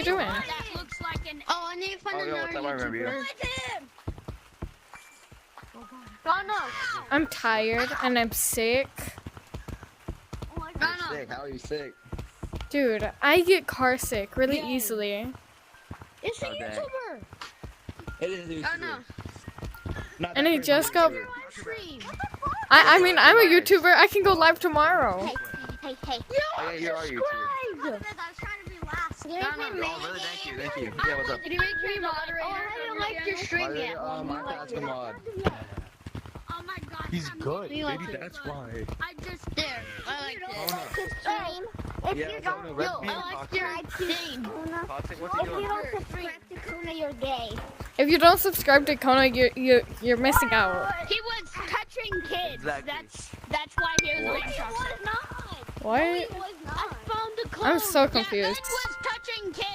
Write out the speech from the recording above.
you doing? That looks like an. Oh, I need to find another what's up? I remember you. YouTuber. Ghana. I'm tired and I'm sick. Oh my You're God. sick. How are you sick? Dude, I get car sick really easily. It's a Oh, dang. YouTuber. It is you. Oh no. And he just got... Live stream. I mean, I'm a YouTuber. I can go live tomorrow. Hey. Oh, yeah, you are a YouTuber. I was trying to be last. Can you make me Oh, really? Thank you. Yeah, what's up? Can you make me moderator? Oh, I haven't liked your stream yet. Minecraft's a mod. Oh my God. He's good. You Maybe like that's why. I just. There. I like this. If Yeah, you it's don't, on the Yo, red I like your name. Toxic, what's he if you doing? don't subscribe to Kuna, you're gay. If you don't subscribe to Kona, you're missing out. He was touching kids. Exactly. That's why he was being toxic. What? I found the code. I'm so Yeah, confused. Ben was touching kids.